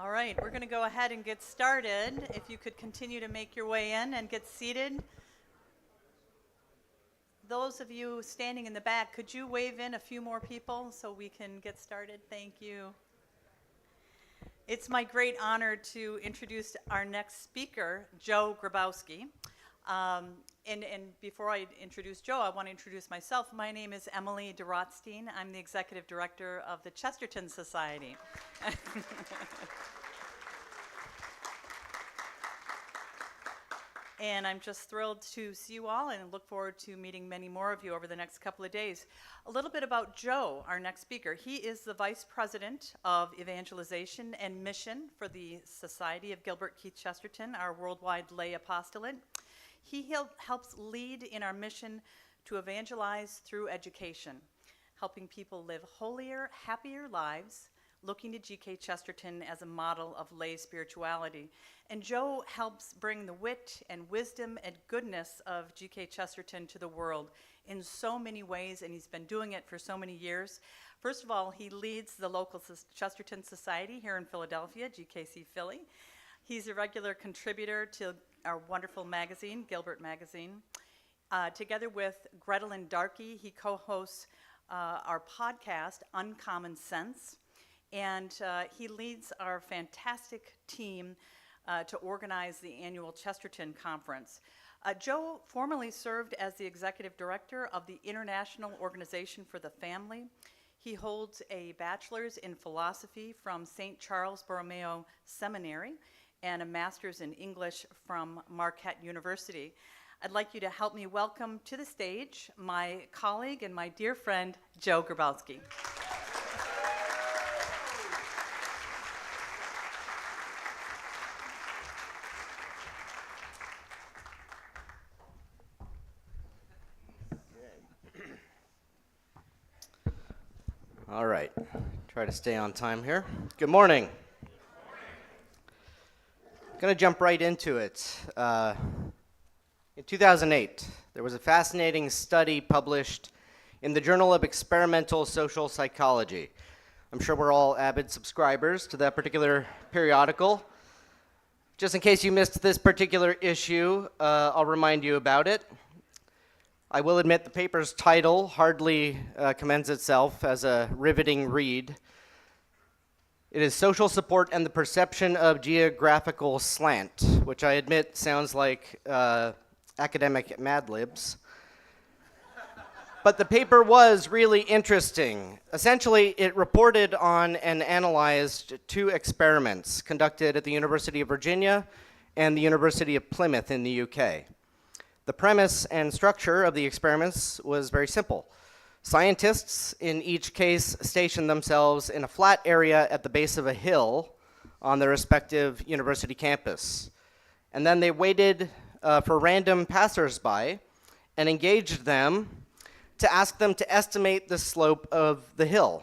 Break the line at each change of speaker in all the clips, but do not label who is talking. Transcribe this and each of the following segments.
All right, we're going to go ahead and get started. If you could continue to make your way in and get seated. Those of you standing in the back, could you wave in a few more people so we can get started? Thank you. It's my great honor to introduce our next speaker, Joe Grabowski. And before I introduce Joe, I want to introduce myself. My name is Emily DeRotstein. I'm the executive director of the Chesterton Society. And I'm just thrilled to see you all and look forward to meeting many more of you over the next couple of days. A little bit about Joe, our next speaker. He is the Vice President of Evangelization and Mission for the Society of Gilbert Keith Chesterton, our worldwide lay apostolate. He helps lead in our mission to evangelize through education, helping people live holier, happier lives, looking to G.K. Chesterton as a model of lay spirituality. And Joe helps bring the wit and wisdom and goodness of G.K. Chesterton to the world in so many ways, and he's been doing it for so many years. First of all, he leads the local Chesterton Society here in Philadelphia, GKC Philly. He's a regular contributor to our wonderful magazine, Gilbert Magazine. Together with Gretelyn Darkey, he co-hosts our podcast, Uncommon Sense. And he leads our fantastic team to organize the annual Chesterton Conference. Joe formerly served as the executive director of the International Organization for the Family. He holds a bachelor's in philosophy from St. Charles Borromeo Seminary and a master's in English from Marquette University. I'd like you to help me welcome to the stage my colleague and my dear friend, Joe Grabowski.
All right, try to stay on time here. Good morning. Going to jump right into it. In 2008, there was a fascinating study published in the Journal of Experimental Social Psychology. I'm sure we're all avid subscribers to that particular periodical. Just in case you missed this particular issue, I'll remind you about it. I will admit the paper's title hardly commends itself as a riveting read. It is Social Support and the Perception of Geographical Slant, which I admit sounds like academic Mad Libs. But the paper was really interesting. Essentially, it reported on and analyzed two experiments conducted at the University of Virginia and the University of Plymouth in the UK. The premise and structure of the experiments was very simple. Scientists, in each case, stationed themselves in a flat area at the base of a hill on their respective university campus. And then they waited for random passersby and engaged them to ask them to estimate the slope of the hill.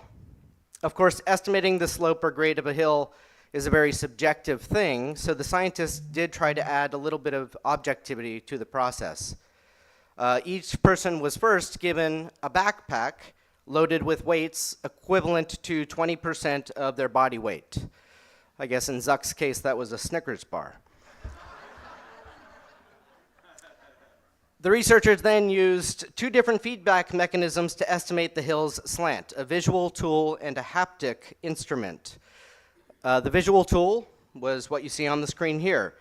Of course, estimating the slope or grade of a hill is a very subjective thing, so the scientists did try to add a little bit of objectivity to the process. Each person was first given a backpack loaded with weights equivalent to 20% of their body weight. I guess in Zuck's case, that was a Snickers bar. The researchers then used two different feedback mechanisms to estimate the hill's slant, a visual tool and a haptic instrument. The visual tool was what you see on the screen here,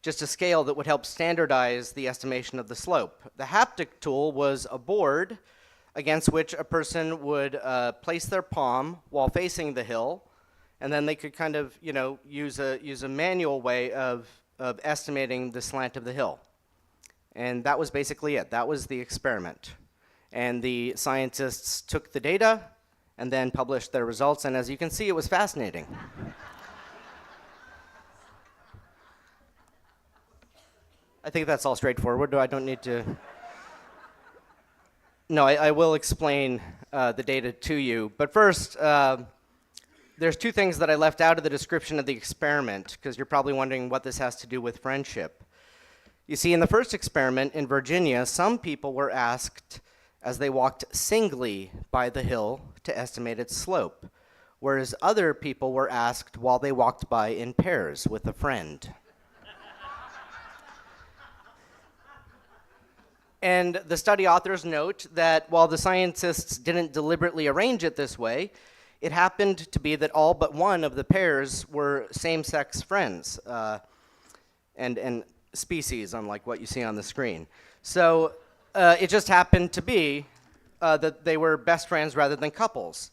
just a scale that would help standardize the estimation of the slope. The haptic tool was a board against which a person would place their palm while facing the hill, and then they could kind of, use a manual way of estimating the slant of the hill. And that was basically it. That was the experiment. And the scientists took the data and then published their results, and as you can see, it was fascinating. I think that's all straightforward. I don't need to... No, I will explain the data to you. But first, there's two things that I left out of the description of the experiment, because you're probably wondering what this has to do with friendship. You see, in the first experiment in Virginia, some people were asked as they walked singly by the hill to estimate its slope, whereas other people were asked while they walked by in pairs with a friend. And the study authors note that while the scientists didn't deliberately arrange it this way, it happened to be that all but one of the pairs were same-sex friends and species, unlike what you see on the screen. So it just happened to be that they were best friends rather than couples.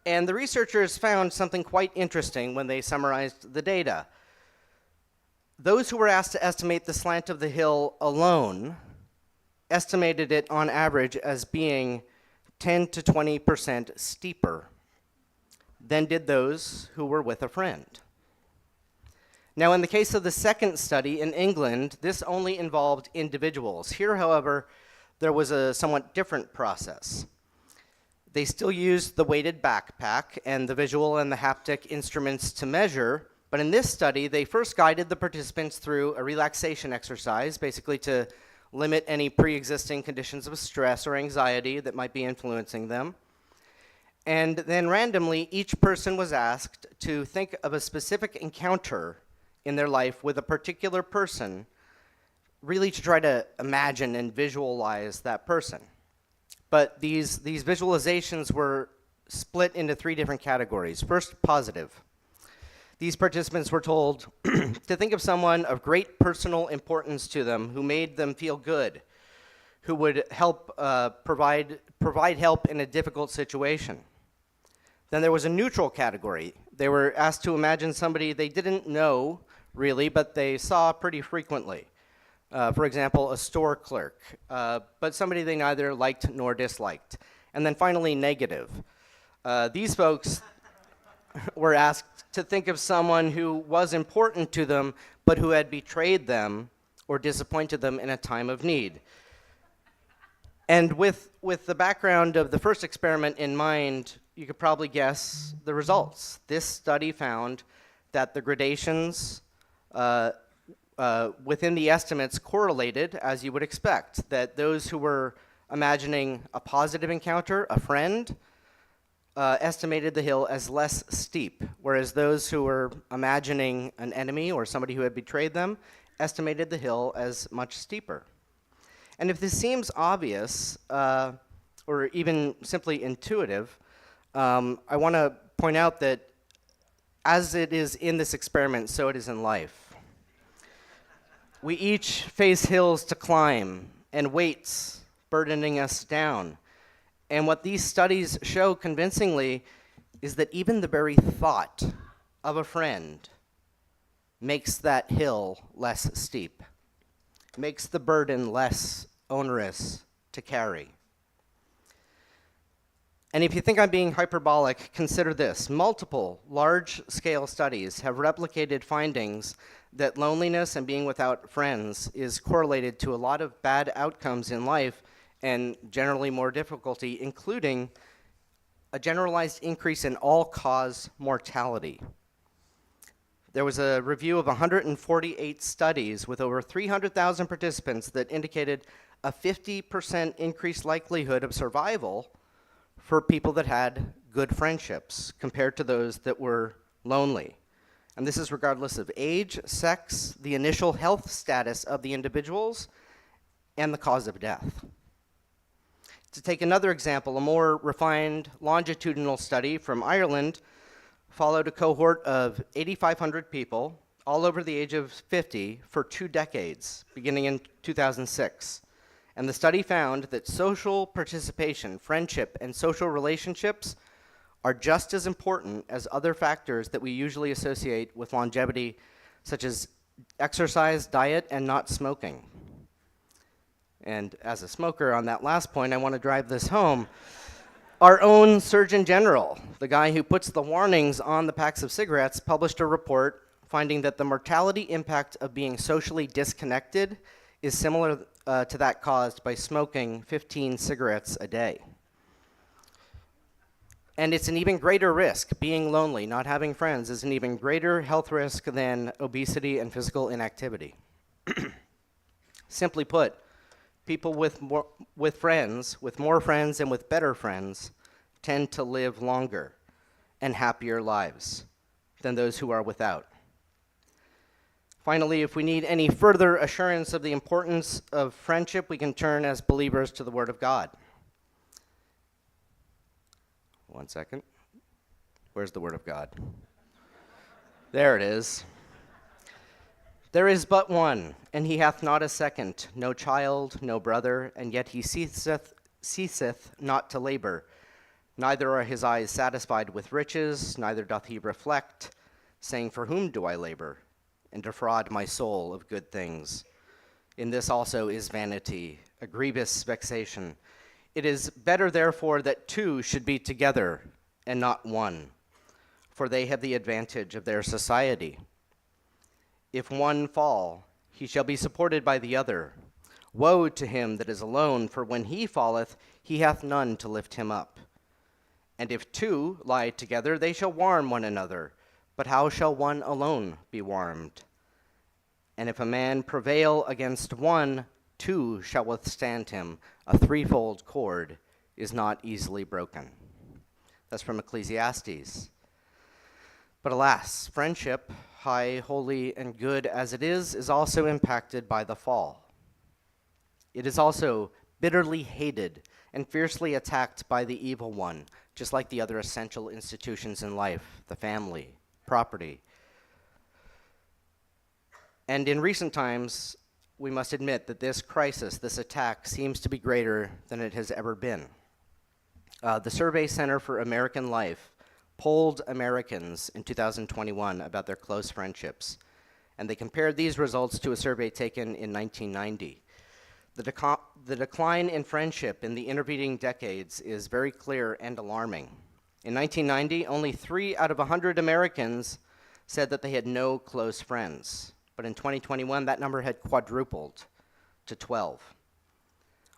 And the researchers found something quite interesting when they summarized the data. Those who were asked to estimate the slant of the hill alone estimated it on average as being 10 to 20% steeper than did those who were with a friend. Now, in the case of the second study in England, this only involved individuals. Here, however, there was a somewhat different process. They still used the weighted backpack and the visual and the haptic instruments to measure, but in this study, they first guided the participants through a relaxation exercise, basically to limit any pre-existing conditions of stress or anxiety that might be influencing them. And then randomly, each person was asked to think of a specific encounter in their life with a particular person, really to try to imagine and visualize that person. But these visualizations were split into three different categories. First, positive. These participants were told to think of someone of great personal importance to them who made them feel good, who would help provide help in a difficult situation. Then there was a neutral category. They were asked to imagine somebody they didn't know really, but they saw pretty frequently. For example, a store clerk, but somebody they neither liked nor disliked. And then finally, negative. These folks were asked to think of someone who was important to them, but who had betrayed them or disappointed them in a time of need. And with the background of the first experiment in mind, you could probably guess the results. This study found that the gradations within the estimates correlated, as you would expect, that those who were imagining a positive encounter, a friend, estimated the hill as less steep, whereas those who were imagining an enemy or somebody who had betrayed them estimated the hill as much steeper. And if this seems obvious, or even simply intuitive, I want to point out that as it is in this experiment, so it is in life. We each face hills to climb and weights burdening us down. And what these studies show convincingly is that even the very thought of a friend makes that hill less steep, makes the burden less onerous to carry. And if you think I'm being hyperbolic, consider this. Multiple large-scale studies have replicated findings that loneliness and being without friends is correlated to a lot of bad outcomes in life and generally more difficulty, including a generalized increase in all-cause mortality. There was a review of 148 studies with over 300,000 participants that indicated a 50% increased likelihood of survival for people that had good friendships compared to those that were lonely. And this is regardless of age, sex, the initial health status of the individuals, and the cause of death. To take another example, a more refined longitudinal study from Ireland followed a cohort of 8,500 people, all over the age of 50, for 2 decades, beginning in 2006. And the study found that social participation, friendship, and social relationships are just as important as other factors that we usually associate with longevity, such as exercise, diet, and not smoking. And as a smoker, on that last point, I want to drive this home. Our own Surgeon General, the guy who puts the warnings on the packs of cigarettes, published a report finding that the mortality impact of being socially disconnected is similar to that caused by smoking 15 cigarettes a day. And it's an even greater risk. Being lonely, not having friends, is an even greater health risk than obesity and physical inactivity. Simply put, people with more friends, and with better friends, tend to live longer. and happier lives than those who are without. Finally, if we need any further assurance of the importance of friendship, we can turn as believers to the Word of God. One second. Where's the Word of God? There it is. There is but one, and he hath not a second, no child, no brother, and yet he ceaseth not to labor. Neither are his eyes satisfied with riches, neither doth he reflect, saying, For whom do I labor, and defraud my soul of good things? In this also is vanity, a grievous vexation. It is better, therefore, that two should be together, and not one, for they have the advantage of their society. If one fall, he shall be supported by the other. Woe to him that is alone, for when he falleth, he hath none to lift him up. And if two lie together, they shall warm one another. But how shall one alone be warmed? And if a man prevail against one, two shall withstand him. A threefold cord is not easily broken. That's from Ecclesiastes. But alas, friendship, high, holy, and good as it is also impacted by the fall. It is also bitterly hated and fiercely attacked by the evil one, just like the other essential institutions in life, the family, property. And in recent times, we must admit that this crisis, this attack, seems to be greater than it has ever been. The Survey Center for American Life polled Americans in 2021 about their close friendships, and they compared these results to a survey taken in 1990. The decline in friendship in the intervening decades is very clear and alarming. In 1990, only 3 out of 100 Americans said that they had no close friends, but in 2021, that number had quadrupled to 12.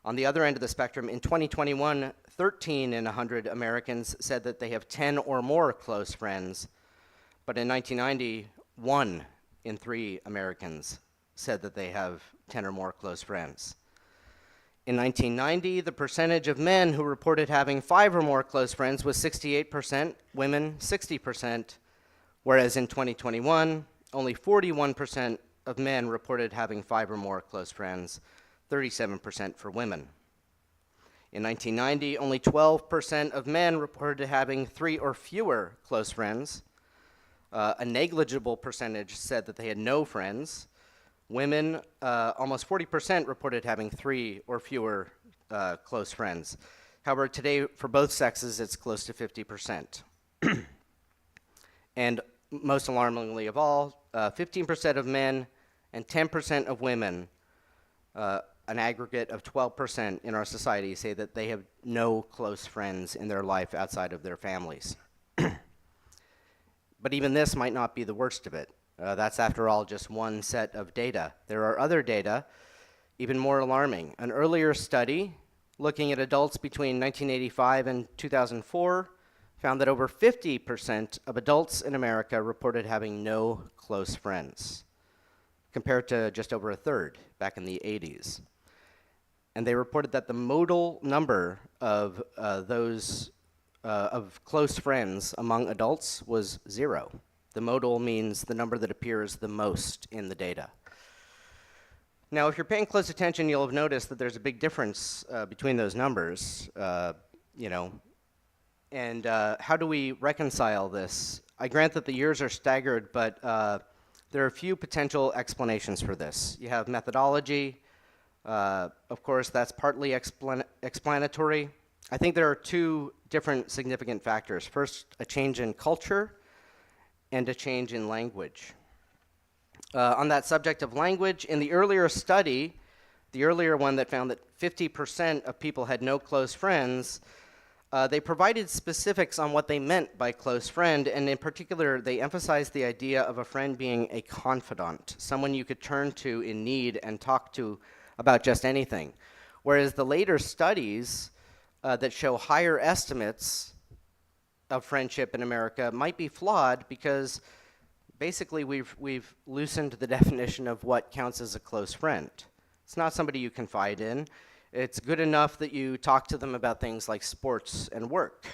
On the other end of the spectrum, in 2021, 13 in 100 Americans said that they have 10 or more close friends, but in 1990, 1 in 3 Americans said that they have 10 or more close friends. In 1990, the percentage of men who reported having 5 or more close friends was 68%, women 60%, whereas in 2021, only 41% of men reported having 5 or more close friends, 37% for women. In 1990, only 12% of men reported having 3 or fewer close friends. A negligible percentage said that they had no friends. Women, almost 40% reported having 3 or fewer close friends. However, today, for both sexes, it's close to 50%. And most alarmingly of all, 15% of men and 10% of women, an aggregate of 12% in our society, say that they have no close friends in their life outside of their families. But even this might not be the worst of it. That's, after all, just one set of data. There are other data, even more alarming. An earlier study looking at adults between 1985 and 2004 found that over 50% of adults in America reported having no close friends, compared to just over a third back in the 80s. And they reported that the modal number of close friends among adults was 0. The modal means the number that appears the most in the data. Now, if you're paying close attention, you'll have noticed that there's a big difference between those numbers, And how do we reconcile this? I grant that the years are staggered, but there are a few potential explanations for this. You have methodology. Of course, that's partly explanatory. I think there are 2 different significant factors. First, a change in culture and a change in language. On that subject of language, in the earlier study, the earlier one that found that 50% of people had no close friends, they provided specifics on what they meant by close friend, and in particular, they emphasized the idea of a friend being a confidant, someone you could turn to in need and talk to about just anything. Whereas the later studies that show higher estimates of friendship in America might be flawed because basically we've loosened the definition of what counts as a close friend. It's not somebody you confide in. It's good enough that you talk to them about things like sports and work.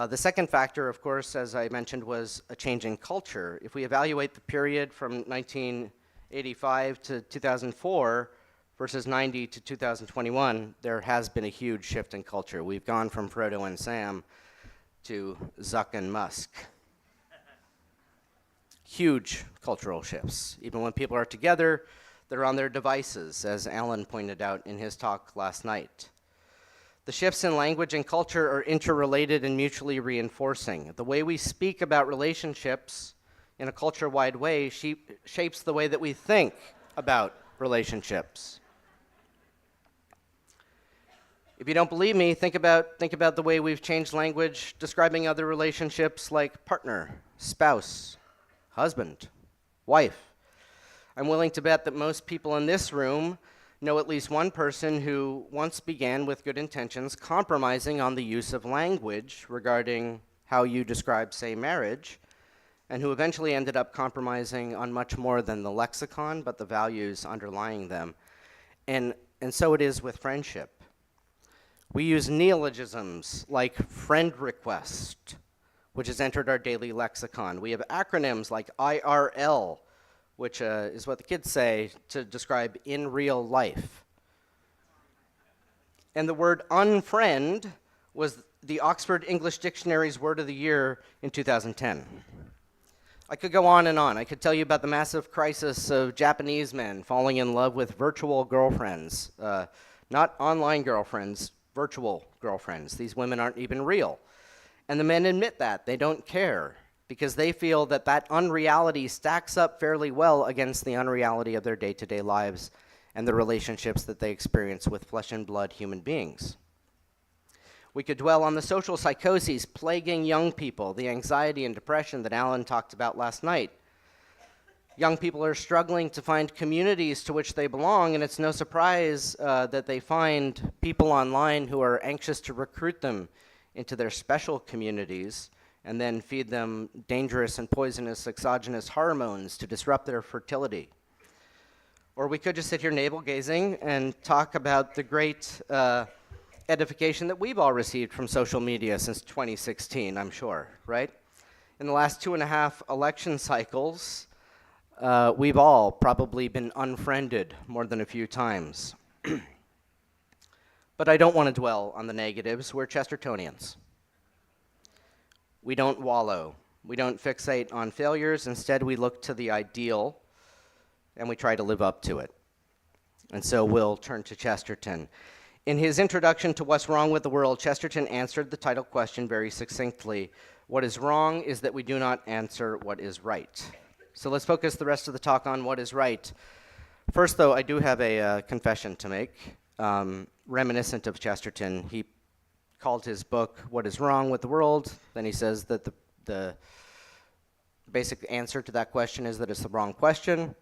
The second factor, of course, as I mentioned, was a change in culture. If we evaluate the period from 1985 to 2004 versus 90 to 2021, there has been a huge shift in culture. We've gone from Frodo and Sam to Zuck and Musk. Huge cultural shifts. Even when people are together, they're on their devices, as Alan pointed out in his talk last night. The shifts in language and culture are interrelated and mutually reinforcing. The way we speak about relationships in a culture-wide way shapes the way that we think about relationships. If you don't believe me, think about the way we've changed language describing other relationships like partner, spouse, husband, wife. I'm willing to bet that most people in this room know at least one person who once began with good intentions compromising on the use of language regarding how you describe, say, marriage, and who eventually ended up compromising on much more than the lexicon, but the values underlying them. And so it is with friendship. We use neologisms like friend request, which has entered our daily lexicon. We have acronyms like IRL, which is what the kids say to describe in real life. And the word unfriend was the Oxford English Dictionary's word of the year in 2010. I could go on and on. I could tell you about the massive crisis of Japanese men falling in love with virtual girlfriends. Not online girlfriends, virtual girlfriends. These women aren't even real. And the men admit that. They don't care, because they feel that that unreality stacks up fairly well against the unreality of their day-to-day lives and the relationships that they experience with flesh and blood human beings. We could dwell on the social psychoses plaguing young people, the anxiety and depression that Alan talked about last night. Young people are struggling to find communities to which they belong, and it's no surprise that they find people online who are anxious to recruit them into their special communities and then feed them dangerous and poisonous exogenous hormones to disrupt their fertility. Or we could just sit here navel-gazing and talk about the great edification that we've all received from social media since 2016, I'm sure, right? In the last 2.5 election cycles, we've all probably been unfriended more than a few times. But I don't want to dwell on the negatives. We're Chestertonians. We don't wallow. We don't fixate on failures. Instead, we look to the ideal, and we try to live up to it. And so we'll turn to Chesterton. In his introduction to What's Wrong with the World, Chesterton answered the title question very succinctly. What is wrong is that we do not answer what is right. So let's focus the rest of the talk on what is right. First, though, I do have a confession to make. Reminiscent of Chesterton, he called his book What is Wrong with the World. Then he says that the basic answer to that question is that it's the wrong question.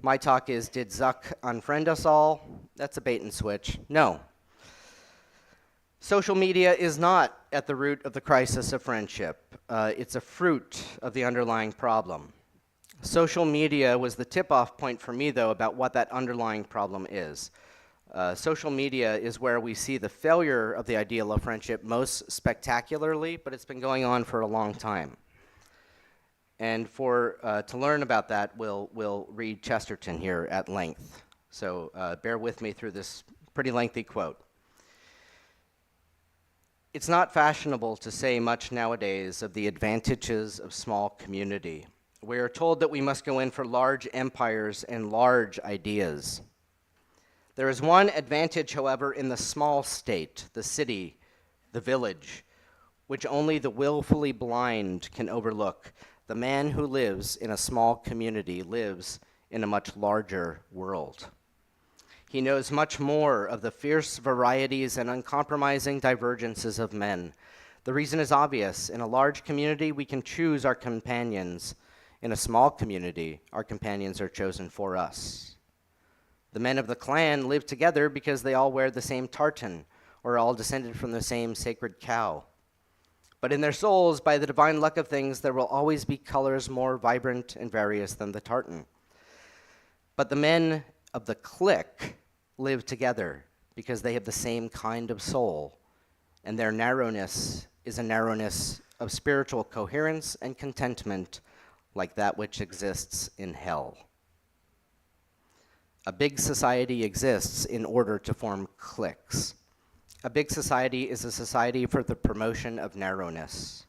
My talk is, did Zuck unfriend us all? That's a bait and switch. No. Social media is not at the root of the crisis of friendship. It's a fruit of the underlying problem. Social media was the tip-off point for me, though, about what that underlying problem is. Social media is where we see the failure of the ideal of friendship most spectacularly, but it's been going on for a long time. And to learn about that, we'll read Chesterton here at length. So bear with me through this pretty lengthy quote. It's not fashionable to say much nowadays of the advantages of small community. We are told that we must go in for large empires and large ideas. There is one advantage, however, in the small state, the city, the village, which only the willfully blind can overlook. The man who lives in a small community lives in a much larger world. He knows much more of the fierce varieties and uncompromising divergences of men. The reason is obvious. In a large community, we can choose our companions. In a small community, our companions are chosen for us. The men of the clan live together because they all wear the same tartan, or are all descended from the same sacred cow. But in their souls, by the divine luck of things, there will always be colors more vibrant and various than the tartan. But the men of the clique live together because they have the same kind of soul, and their narrowness is a narrowness of spiritual coherence and contentment like that which exists in hell. A big society exists in order to form cliques. A big society is a society for the promotion of narrowness.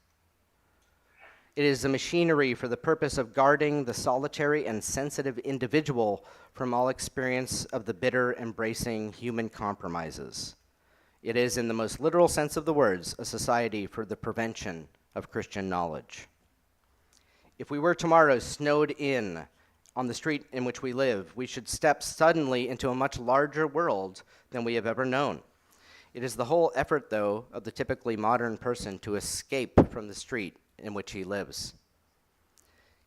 It is a machinery for the purpose of guarding the solitary and sensitive individual from all experience of the bitter, embracing human compromises. It is, in the most literal sense of the words, a society for the prevention of Christian knowledge. If we were tomorrow snowed in on the street in which we live, we should step suddenly into a much larger world than we have ever known. It is the whole effort, though, of the typically modern person to escape from the street in which he lives.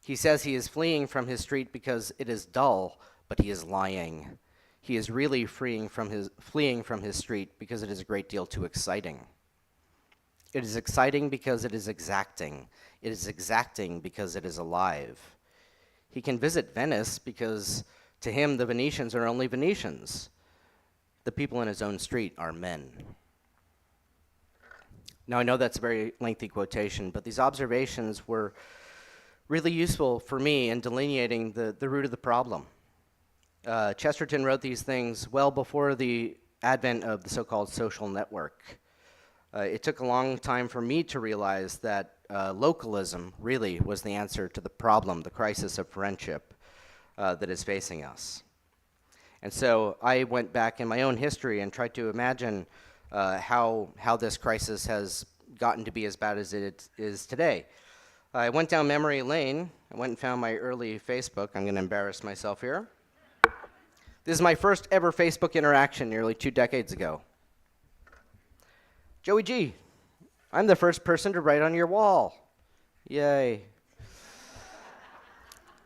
He says he is fleeing from his street because it is dull, but he is lying. He is really fleeing from his street because it is a great deal too exciting. It is exciting because it is exacting. It is exacting because it is alive. He can visit Venice because to him the Venetians are only Venetians. The people in his own street are men. Now, I know that's a very lengthy quotation, but these observations were really useful for me in delineating the root of the problem. Chesterton wrote these things well before the advent of the so-called social network. It took a long time for me to realize that localism really was the answer to the problem, the crisis of friendship that is facing us. And so I went back in my own history and tried to imagine how this crisis has gotten to be as bad as it is today. I went down memory lane. I went and found my early Facebook. I'm going to embarrass myself here. This is my first ever Facebook interaction nearly 2 decades ago. Joey G, I'm the first person to write on your wall. Yay.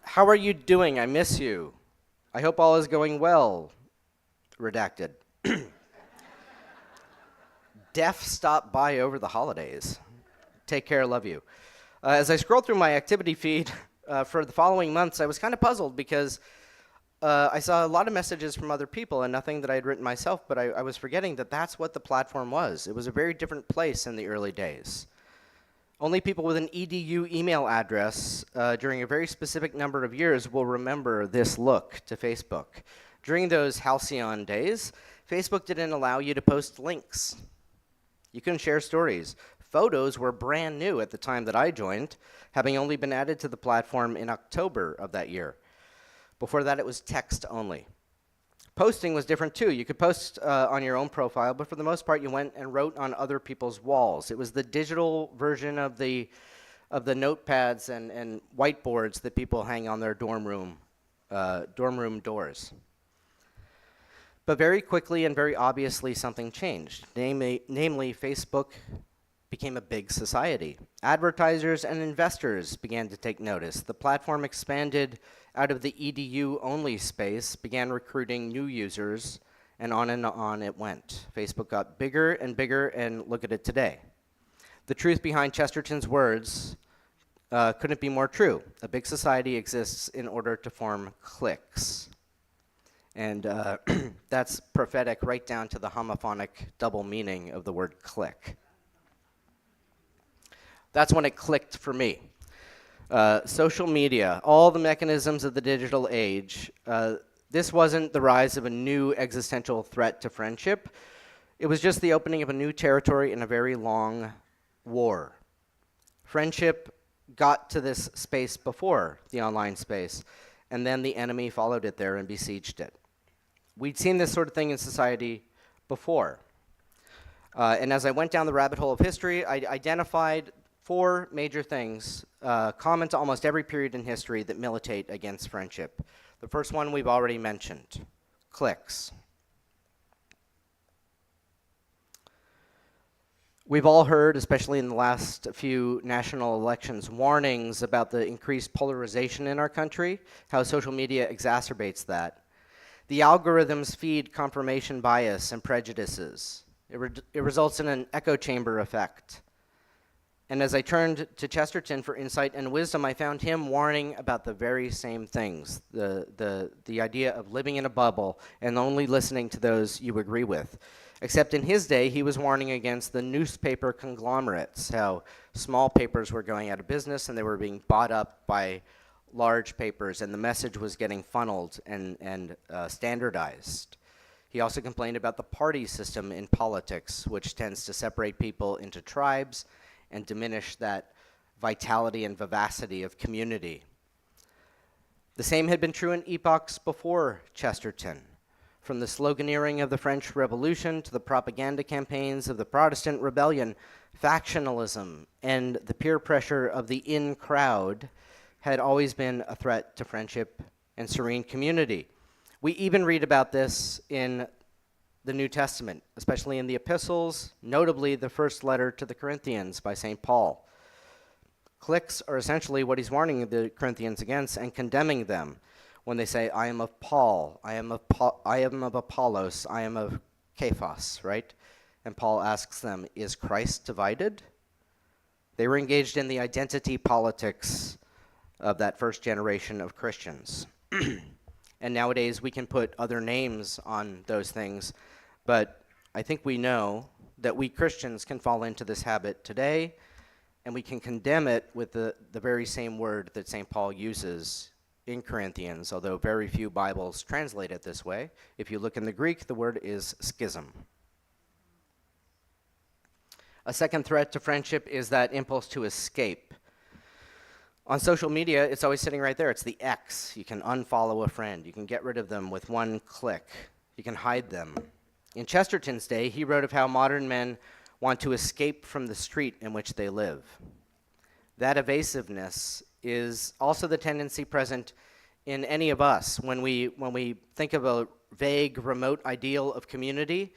How are you doing? I miss you. I hope all is going well. Redacted. Def stopped by over the holidays. Take care, love you. As I scrolled through my activity feed for the following months, I was kind of puzzled because I saw a lot of messages from other people and nothing that I had written myself, but I was forgetting that that's what the platform was. It was a very different place in the early days. Only people with an edu email address during a very specific number of years will remember this look to Facebook. During those halcyon days, Facebook didn't allow you to post links. You couldn't share stories. Photos were brand new at the time that I joined, having only been added to the platform in October of that year. Before that, it was text only. Posting was different too. You could post on your own profile, but for the most part, you went and wrote on other people's walls. It was the digital version of the notepads and whiteboards that people hang on their dorm room doors. But very quickly and very obviously, something changed. Namely, Facebook became a big society. Advertisers and investors began to take notice. The platform expanded out of the edu-only space, began recruiting new users, and on it went. Facebook got bigger, and look at it today. The truth behind Chesterton's words couldn't be more true. A big society exists in order to form cliques. And that's prophetic right down to the homophonic double meaning of the word clique. That's when it clicked for me. Social media, all the mechanisms of the digital age, this wasn't the rise of a new existential threat to friendship. It was just the opening of a new territory in a very long war. Friendship got to this space before the online space, and then the enemy followed it there and besieged it. We'd seen this sort of thing in society before. And as I went down the rabbit hole of history, I identified 4 major things common to almost every period in history that militate against friendship. The first one we've already mentioned, cliques. We've all heard, especially in the last few national elections, warnings about the increased polarization in our country, how social media exacerbates that. The algorithms feed confirmation bias and prejudices. It results in an echo chamber effect. And as I turned to Chesterton for insight and wisdom, I found him warning about the very same things, the idea of living in a bubble and only listening to those you agree with. Except in his day, he was warning against the newspaper conglomerates, how small papers were going out of business and they were being bought up by large papers, and the message was getting funneled and standardized. He also complained about the party system in politics, which tends to separate people into tribes and diminish that vitality and vivacity of community. The same had been true in epochs before Chesterton. From the sloganeering of the French Revolution to the propaganda campaigns of the Protestant Rebellion, factionalism and the peer pressure of the in crowd had always been a threat to friendship and serene community. We even read about this in the New Testament, especially in the epistles, notably the first letter to the Corinthians by St. Paul. Cliques are essentially what he's warning the Corinthians against and condemning them when they say, I am of Paul, I am of Apollos, I am of Cephas, right? And Paul asks them, is Christ divided? They were engaged in the identity politics of that first generation of Christians. And nowadays we can put other names on those things, but I think we know that we Christians can fall into this habit today, and we can condemn it with the very same word that St. Paul uses in Corinthians, although very few Bibles translate it this way. If you look in the Greek, the word is schism. A second threat to friendship is that impulse to escape. On social media, it's always sitting right there. It's the X. You can unfollow a friend. You can get rid of them with one click. You can hide them. In Chesterton's day, he wrote of how modern men want to escape from the street in which they live. That evasiveness is also the tendency present in any of us when we think of a vague, remote ideal of community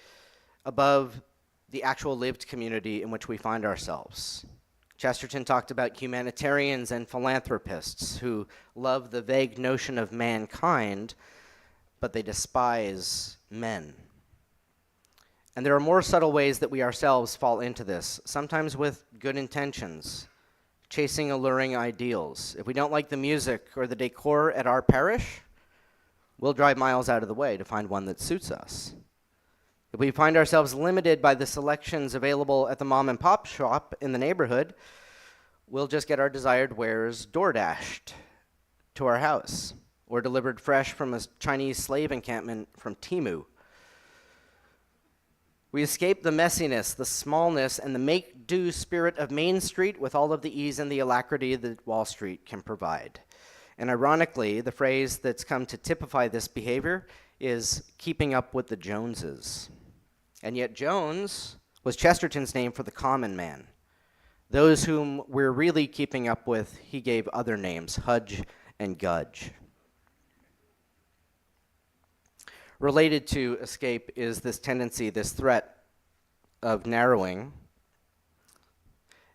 above the actual lived community in which we find ourselves. Chesterton talked about humanitarians and philanthropists who love the vague notion of mankind, but they despise men. And there are more subtle ways that we ourselves fall into this, sometimes with good intentions, chasing alluring ideals. If we don't like the music or the decor at our parish, we'll drive miles out of the way to find one that suits us. If we find ourselves limited by the selections available at the mom and pop shop in the neighborhood, we'll just get our desired wares door-dashed to our house or delivered fresh from a Chinese slave encampment from Temu. We escape the messiness, the smallness, and the make-do spirit of Main Street with all of the ease and the alacrity that Wall Street can provide. And ironically, the phrase that's come to typify this behavior is keeping up with the Joneses. And yet Jones was Chesterton's name for the common man. Those whom we're really keeping up with, he gave other names, Hudge and Gudge. Related to escape is this tendency, this threat of narrowing.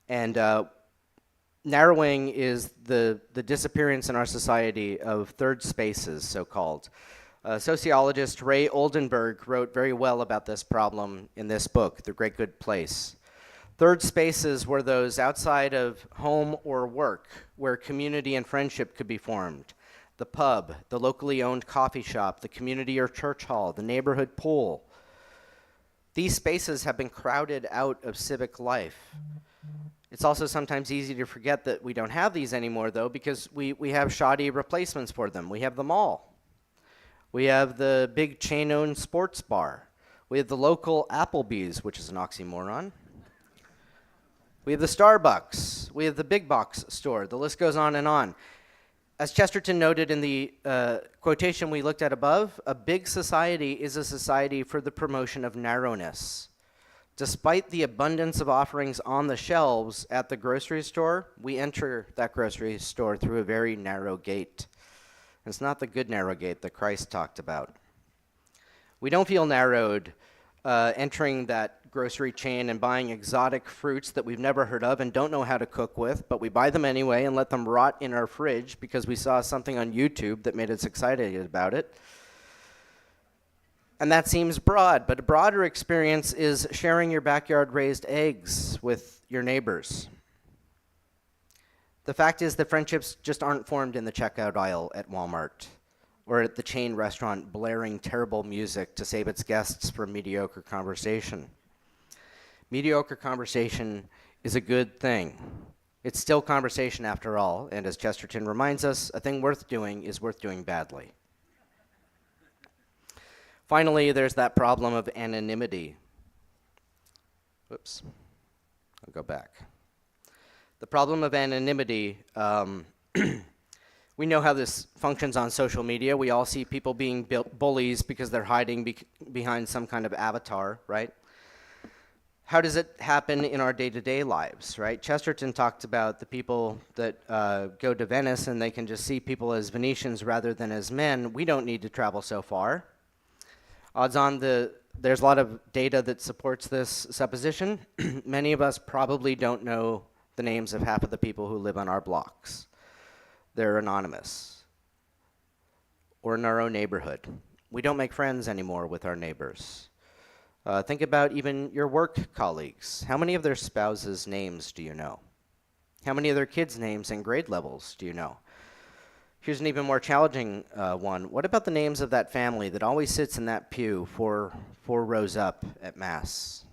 And narrowing is the disappearance in our society of third spaces, so-called. Sociologist Ray Oldenburg wrote very well about this problem in this book, The Great Good Place. Third spaces were those outside of home or work where community and friendship could be formed. The pub, the locally owned coffee shop, the community or church hall, the neighborhood pool. These spaces have been crowded out of civic life. It's also sometimes easy to forget that we don't have these anymore, though, because we have shoddy replacements for them. We have the mall. We have the big chain-owned sports bar. We have the local Applebee's, which is an oxymoron. We have the Starbucks. We have the big box store. The list goes on and on. As Chesterton noted in the quotation we looked at above, a big society is a society for the promotion of narrowness. Despite the abundance of offerings on the shelves at the grocery store, we enter that grocery store through a very narrow gate. It's not the good narrow gate that Christ talked about. We don't feel narrowed entering that grocery chain and buying exotic fruits that we've never heard of and don't know how to cook with, but we buy them anyway and let them rot in our fridge because we saw something on YouTube that made us excited about it. And that seems broad, but a broader experience is sharing your backyard raised eggs with your neighbors. The fact is that friendships just aren't formed in the checkout aisle at Walmart or at the chain restaurant blaring terrible music to save its guests from mediocre conversation. Mediocre conversation is a good thing. It's still conversation after all, and as Chesterton reminds us, a thing worth doing is worth doing badly. Finally, there's that problem of anonymity. Whoops, I'll go back. The problem of anonymity, we know how this functions on social media. We all see people being bullies because they're hiding behind some kind of avatar, right? How does it happen in our day-to-day lives, right? Chesterton talked about the people that go to Venice and they can just see people as Venetians rather than as men. We don't need to travel so far. Odds on there's a lot of data that supports this supposition. Many of us probably don't know the names of half of the people who live on our blocks. They're anonymous. Or in our own neighborhood. We don't make friends anymore with our neighbors. Think about even your work colleagues. How many of their spouses' names do you know? How many of their kids' names and grade levels do you know? Here's an even more challenging one. What about the names of that family that always sits in that pew four rows up at Mass?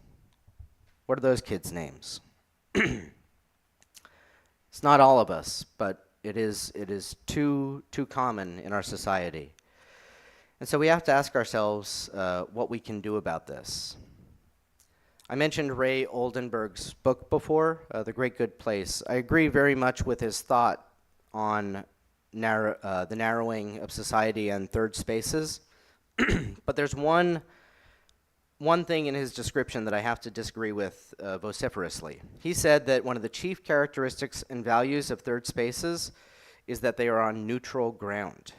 What are those kids' names? It's not all of us, but it is too common in our society. And so we have to ask ourselves what we can do about this. I mentioned Ray Oldenburg's book before, The Great Good Place. I agree very much with his thought on the narrowing of society and third spaces. But there's one thing in his description that I have to disagree with vociferously. He said that one of the chief characteristics and values of third spaces is that they are on neutral ground.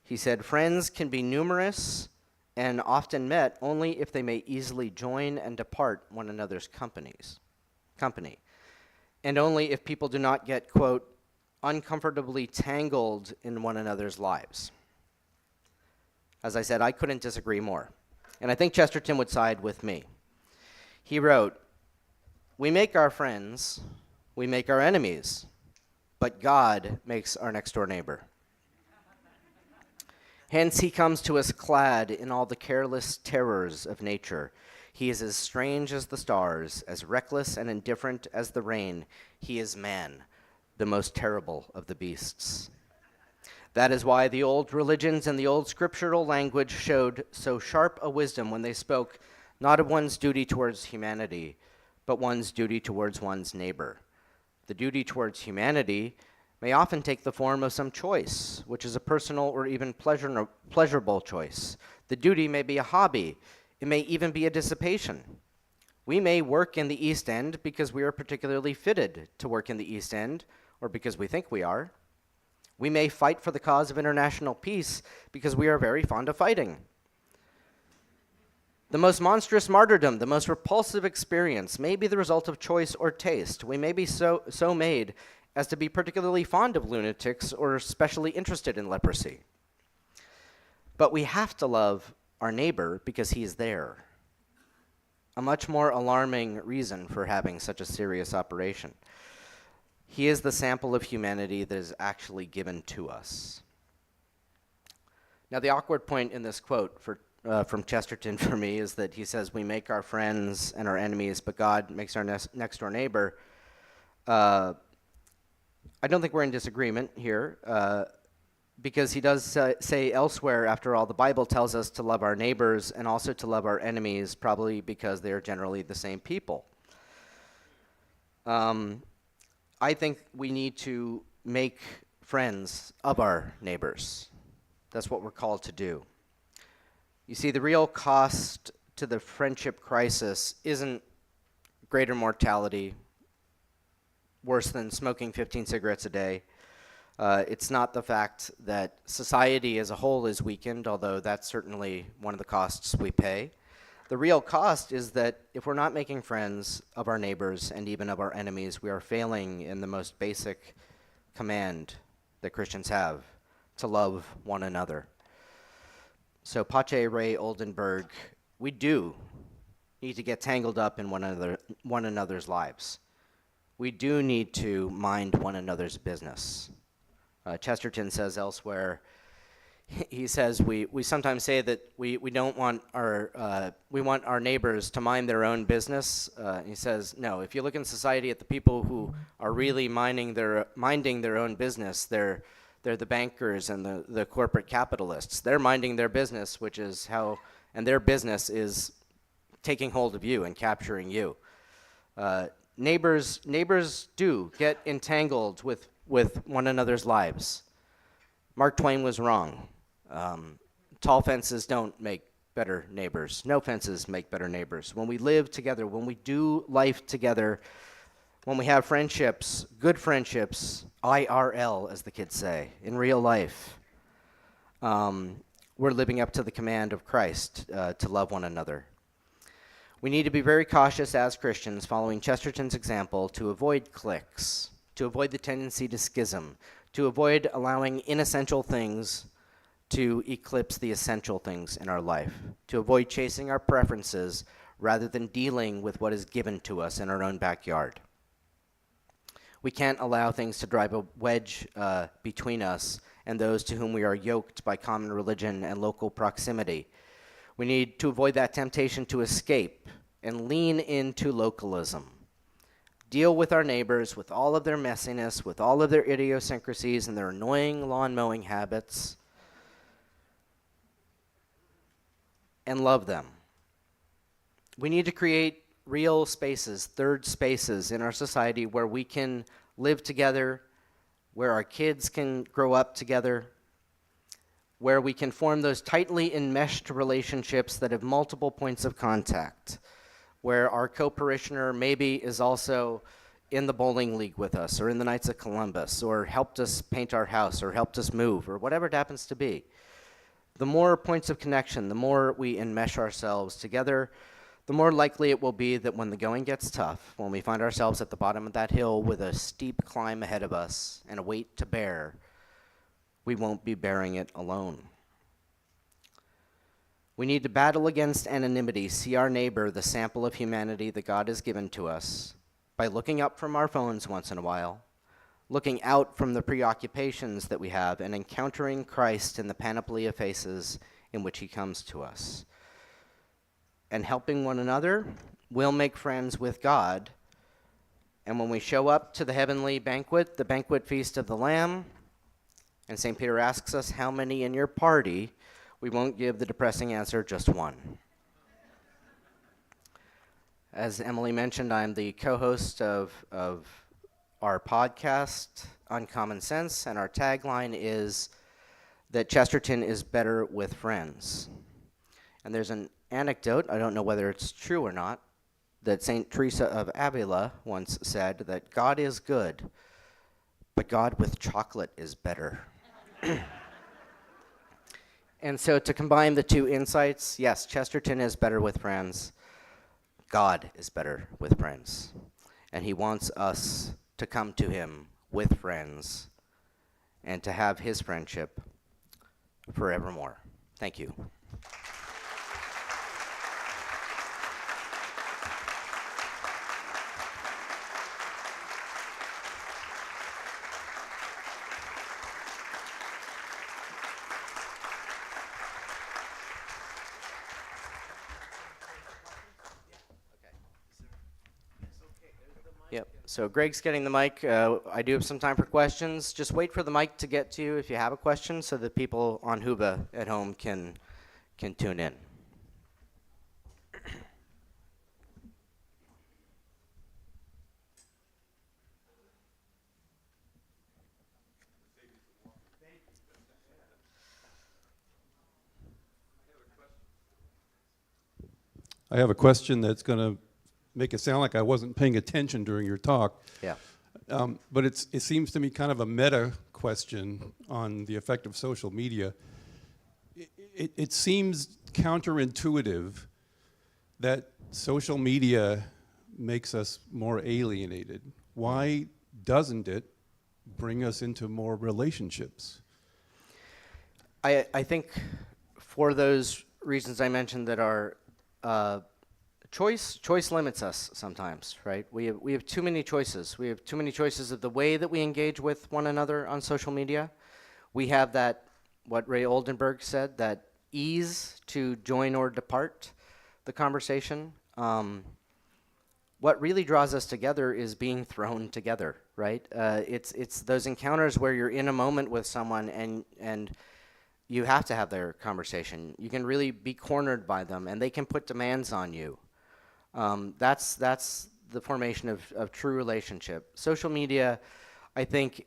He said, friends can be numerous and often met only if they may easily join and depart one another's company, and only if people do not get, quote, uncomfortably tangled in one another's lives. As I said, I couldn't disagree more. And I think Chesterton would side with me. He wrote, we make our friends, we make our enemies, but God makes our next door neighbor. Hence he comes to us clad in all the careless terrors of nature. He is as strange as the stars, as reckless and indifferent as the rain. He is man, the most terrible of the beasts. That is why the old religions and the old scriptural language showed so sharp a wisdom when they spoke not of one's duty towards humanity, but one's duty towards one's neighbor. The duty towards humanity may often take the form of some choice, which is a personal or even pleasurable choice. The duty may be a hobby. It may even be a dissipation. We may work in the East End because we are particularly fitted to work in the East End, or because we think we are. We may fight for the cause of international peace because we are very fond of fighting. The most monstrous martyrdom, the most repulsive experience may be the result of choice or taste. We may be so made as to be particularly fond of lunatics or especially interested in leprosy. But we have to love our neighbor because he is there. A much more alarming reason for having such a serious operation. He is the sample of humanity that is actually given to us. Now, the awkward point in this quote from Chesterton for me is that he says, we make our friends and our enemies, but God makes our next door neighbor. I don't think we're in disagreement here, because he does say elsewhere, after all, the Bible tells us to love our neighbors and also to love our enemies, probably because they are generally the same people. I think we need to make friends of our neighbors. That's what we're called to do. You see, the real cost to the friendship crisis isn't greater mortality, worse than smoking 15 cigarettes a day. It's not the fact that society as a whole is weakened, although that's certainly one of the costs we pay. The real cost is that if we're not making friends of our neighbors and even of our enemies, we are failing in the most basic command that Christians have, to love one another. So Pache Ray Oldenburg, we do need to get tangled up in one another's lives. we do need to mind one another's business. Chesterton says elsewhere, he says we sometimes say that we don't want we want our neighbors to mind their own business. He says, no, if you look in society at the people who are really minding their own business, they're the bankers and the corporate capitalists. They're minding their business, and their business is taking hold of you and capturing you. Neighbors do get entangled with one another's lives. Mark Twain was wrong. Tall fences don't make better neighbors. No fences make better neighbors. When we live together, when we do life together, when we have friendships, good friendships, IRL, as the kids say, in real life, we're living up to the command of Christ to love one another. We need to be very cautious as Christians, following Chesterton's example, to avoid cliques, to avoid the tendency to schism, to avoid allowing inessential things to eclipse the essential things in our life, to avoid chasing our preferences rather than dealing with what is given to us in our own backyard. We can't allow things to drive a wedge between us and those to whom we are yoked by common religion and local proximity. We need to avoid that temptation to escape and lean into localism. Deal with our neighbors with all of their messiness, with all of their idiosyncrasies and their annoying lawn mowing habits, and love them. We need to create real spaces, third spaces in our society where we can live together, where our kids can grow up together, where we can form those tightly enmeshed relationships that have multiple points of contact, where our co-parishioner maybe is also in the bowling league with us, or in the Knights of Columbus, or helped us paint our house, or helped us move, or whatever it happens to be. The more points of connection, the more we enmesh ourselves together, the more likely it will be that when the going gets tough, when we find ourselves at the bottom of that hill with a steep climb ahead of us and a weight to bear, we won't be bearing it alone. We need to battle against anonymity, see our neighbor, the sample of humanity that God has given to us, by looking up from our phones once in a while, looking out from the preoccupations that we have, and encountering Christ in the panoply of faces in which he comes to us. And helping one another, we'll make friends with God. And when we show up to the heavenly banquet, the banquet feast of the Lamb, and St. Peter asks us, how many in your party? We won't give the depressing answer, just one. As Emily mentioned, I'm the co-host of our podcast, Uncommon Sense, and our tagline is that Chesterton is better with friends. And there's an anecdote, I don't know whether it's true or not, that St. Teresa of Avila once said that God is good, but God with chocolate is better. And so to combine the two insights, yes, Chesterton is better with friends. God is better with friends. And he wants us to come to him with friends and to have his friendship forevermore. Thank you. Yep, so Greg's getting the mic. I do have some time for questions. Just wait for the mic to get to you if you have a question so that people on Huba at home can tune in.
I have a question that's going to make it sound like I wasn't paying attention during your talk.
Yeah.
But it seems to me kind of a meta question on the effect of social media. It seems counterintuitive that social media makes us more alienated. Why doesn't it bring us into more relationships?
I think for those reasons I mentioned that are choice limits us sometimes, right? We have too many choices. We have too many choices of the way that we engage with one another on social media. We have that, what Ray Oldenburg said, that ease to join or depart the conversation. What really draws us together is being thrown together, right? It's those encounters where you're in a moment with someone and you have to have their conversation. You can really be cornered by them, and they can put demands on you. That's the formation of true relationship. Social media, I think,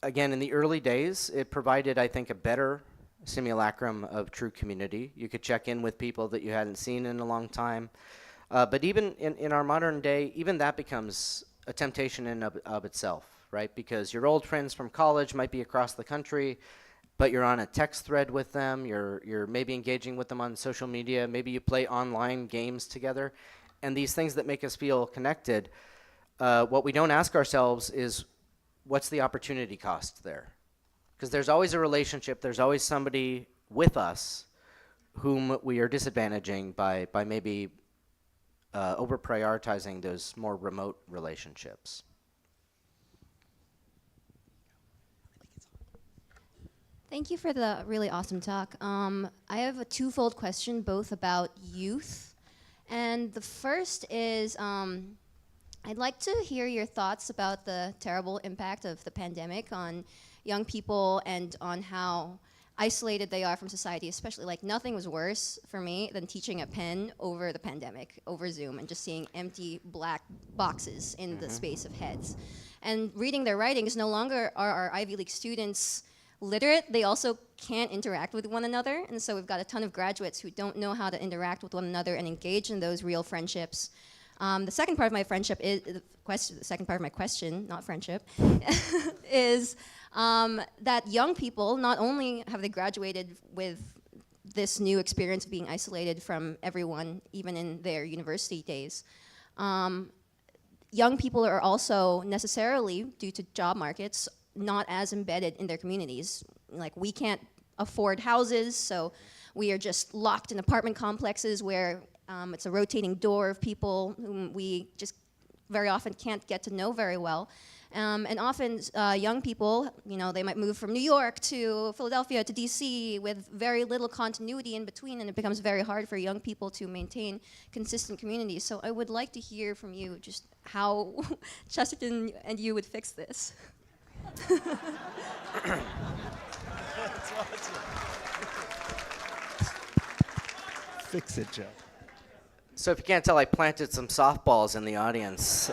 again, in the early days, it provided, I think, a better simulacrum of true community. You could check in with people that you hadn't seen in a long time. But even in our modern day, even that becomes a temptation in of itself, right? Because your old friends from college might be across the country, but you're on a text thread with them, you're maybe engaging with them on social media, maybe you play online games together, and these things that make us feel connected, what we don't ask ourselves is, what's the opportunity cost there? Because there's always a relationship, there's always somebody with us whom we are disadvantaging by maybe over prioritizing those more remote relationships.
Thank you for the really awesome talk. I have a twofold question, both about youth. And the first is, I'd like to hear your thoughts about the terrible impact of the pandemic on young people and on how isolated they are from society, especially like nothing was worse for me than teaching a pen over the pandemic, over Zoom, and just seeing empty black boxes in the space of heads. And reading their writings, no longer are our Ivy League students literate, they also can't interact with one another. And so we've got a ton of graduates who don't know how to interact with one another and engage in those real friendships. The second part of my friendship is, the second part of my question, not friendship, is that young people, not only have they graduated with this new experience of being isolated from everyone, even in their university days, young people are also necessarily, due to job markets, not as embedded in their communities. Like, we can't afford houses, so we are just locked in apartment complexes where it's a rotating door of people whom we just very often can't get to know very well. And often young people, you know, they might move from New York to Philadelphia to DC with very little continuity in between, and it becomes very hard for young people to maintain consistent communities. So I would like to hear from you just how Chesterton and you would fix this.
Fix it, Joe.
So if you can't tell, I planted some softballs in the audience.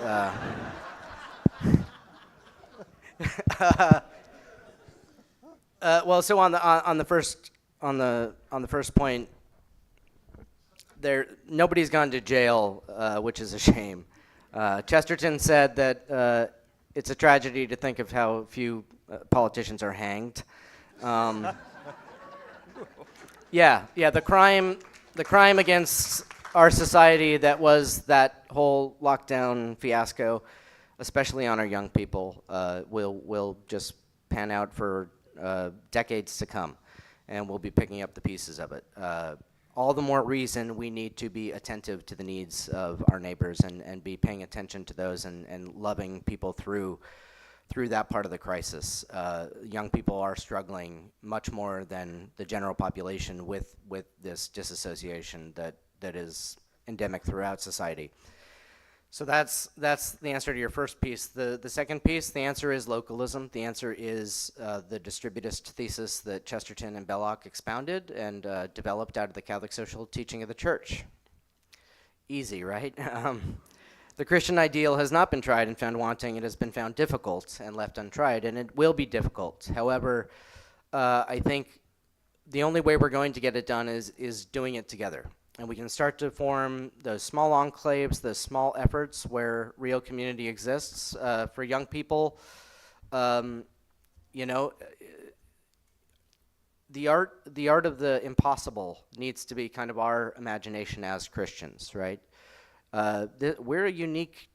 Well, so on the first point, nobody's gone to jail, which is a shame. Chesterton said that it's a tragedy to think of how few politicians are hanged. Yeah, the crime against our society that was that whole lockdown fiasco, especially on our young people, will just pan out for decades to come, and we'll be picking up the pieces of it. All the more reason we need to be attentive to the needs of our neighbors and be paying attention to those and loving people through that part of the crisis. Young people are struggling much more than the general population with this disassociation that is endemic throughout society. So that's the answer to your first piece. The second piece, the answer is localism. The answer is the distributist thesis that Chesterton and Belloc expounded and developed out of the Catholic social teaching of the Church. Easy, right? The Christian ideal has not been tried and found wanting. It has been found difficult and left untried, and it will be difficult. However, I think the only way we're going to get it done is doing it together. And we can start to form those small enclaves, those small efforts where real community exists. For young people, you know, the art of the impossible needs to be kind of our imagination as Christians, right? We're a unique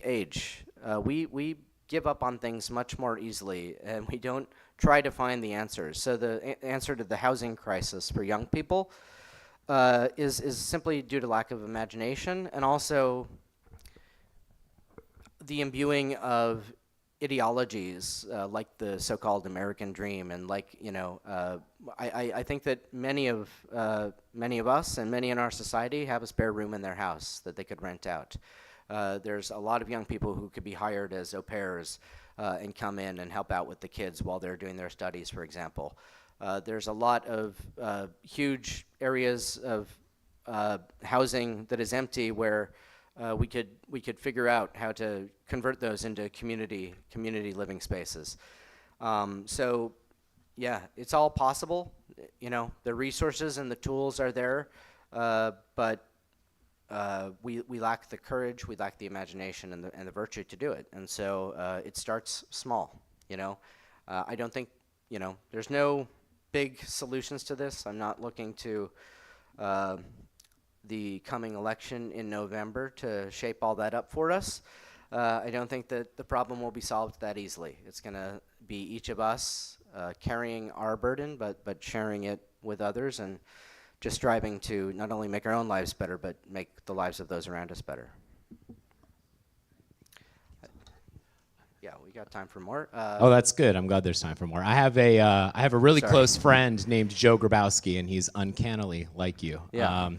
age. We give up on things much more easily, and we don't try to find the answers. So the answer to the housing crisis for young people, is simply due to lack of imagination, and also the imbuing of ideologies like the so-called American dream, and like, you know, I think that many of us and many in our society have a spare room in their house that they could rent out. There's a lot of young people who could be hired as au pairs and come in and help out with the kids while they're doing their studies, for example. There's a lot of huge areas of housing that is empty where we could figure out how to convert those into community living spaces. So, yeah, it's all possible. You know, the resources and the tools are there, but we lack the courage, we lack the imagination and the virtue to do it. And so it starts small. You know, I don't think, you know, there's no big solutions to this. I'm not looking to the coming election in November to shape all that up for us. I don't think that the problem will be solved that easily. It's going to be each of us carrying our burden, but sharing it with others, and just striving to not only make our own lives better, but make the lives of those around us better. Yeah, we got time for more.
Oh, that's good. I'm glad there's time for more. I have a really
Sorry.
close friend named Joe Grabowski, and he's uncannily like you.
Yeah.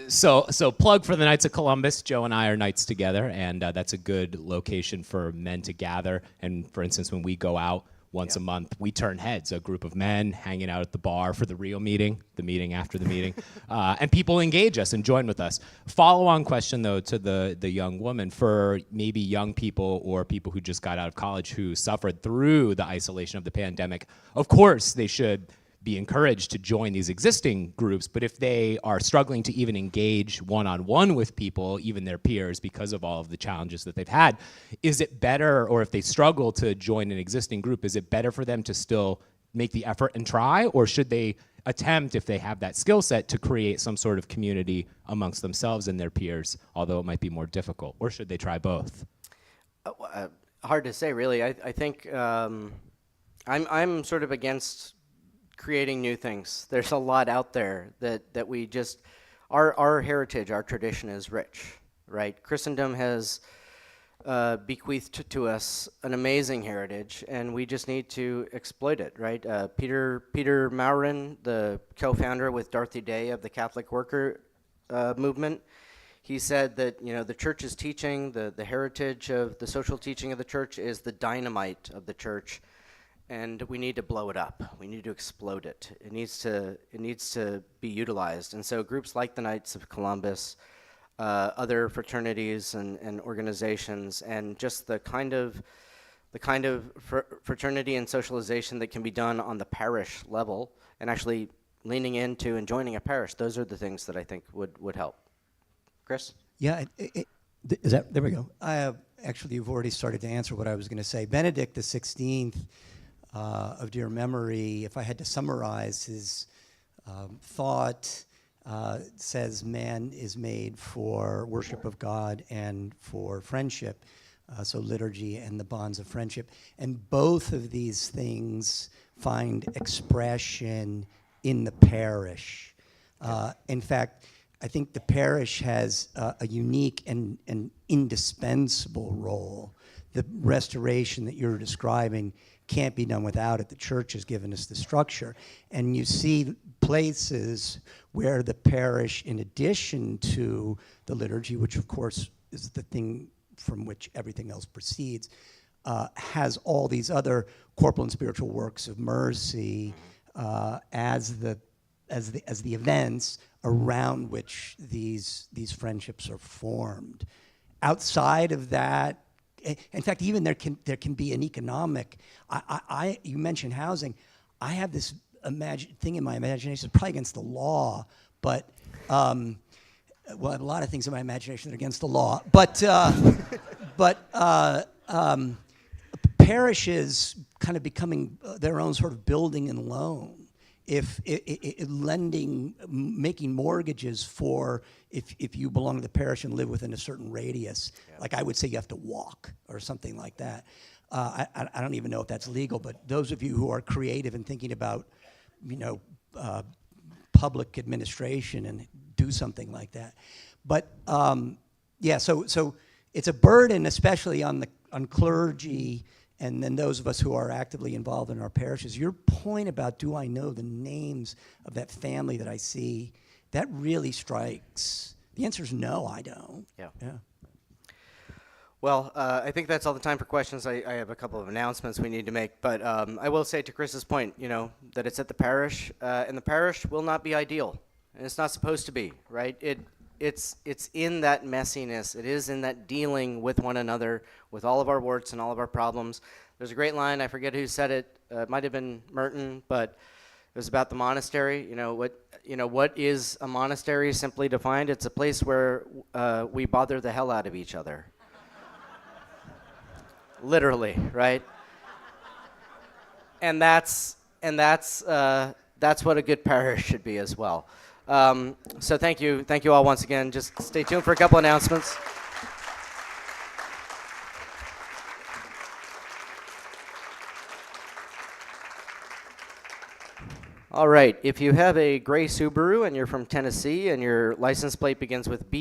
So plug for the Knights of Columbus. Joe and I are Knights together, and that's a good location for men to gather. And for instance, when we go out once a month, we turn heads, a group of men hanging out at the bar for the real meeting, the meeting after the meeting, and people engage us and join with us. Follow-on question, though, to the young woman, for maybe young people or people who just got out of college who suffered through the isolation of the pandemic. Of course, they should be encouraged to join these existing groups, but if they are struggling to even engage one-on-one with people, even their peers, because of all of the challenges that they've had, is it better, or if they struggle to join an existing group, is it better for them to still make the effort and try, or should they attempt, if they have that skill set, to create some sort of community amongst themselves and their peers, although it might be more difficult, or should they try both?
Hard to say, really. I think I'm sort of against creating new things. There's a lot out there that we just, our heritage, our tradition is rich, right? Christendom has bequeathed to us an amazing heritage, and we just need to exploit it, right? Peter Maurin, the co-founder with Dorothy Day of the Catholic Worker movement, he said that, you know, the church's teaching, the heritage of the social teaching of the church is the dynamite of the church, and we need to blow it up. We need to explode it. It needs to be utilized. And so groups like the Knights of Columbus, other fraternities and organizations, and just the kind of fraternity and socialization that can be done on the parish level, and actually leaning into and joining a parish, those are the things that I think would help. Chris?
Yeah, is that, there we go. Actually, you've already started to answer what I was going to say. Benedict XVI, of dear memory, if I had to summarize his thought, says man is made for worship of God and for friendship, so liturgy and the bonds of friendship. And both of these things find expression in the parish. In fact, I think the parish has a unique and indispensable role. The restoration that you're describing can't be done without it. The church has given us the structure. And you see places where the parish, in addition to the liturgy, which of course is the thing from which everything else proceeds, has all these other corporal and spiritual works of mercy as the events around which these friendships are formed. Outside of that, in fact, even there can be an economic. You mentioned housing. I have this thing in my imagination. It's probably against the law, but well, I have a lot of things in my imagination that are against the law. But parishes kind of becoming their own sort of building and loan. If lending, making mortgages for if you belong to the parish and live within a certain radius, like I would say you have to walk or something like that. I don't even know if that's legal, but those of you who are creative and thinking about, you know, public administration and do something like that. But yeah, so it's a burden, especially on clergy and then those of us who are actively involved in our parishes. Your point about, do I know the names of that family that I see, that really strikes. The answer is no, I don't.
Yeah.
Yeah.
Well, I think that's all the time for questions. I have a couple of announcements we need to make, but I will say to Chris's point, that it's at the parish, and the parish will not be ideal, and it's not supposed to be, right? It's in that messiness. It is in that dealing with one another, with all of our warts and all of our problems. There's a great line, I forget who said it. It might have been Merton, but it was about the monastery. What is a monastery simply defined? It's a place where we bother the hell out of each other. Literally, right? And that's what a good parish should be as well. So thank you all once again. Just stay tuned for a couple announcements. All right, if you have a gray Subaru and you're from Tennessee and your license plate begins with B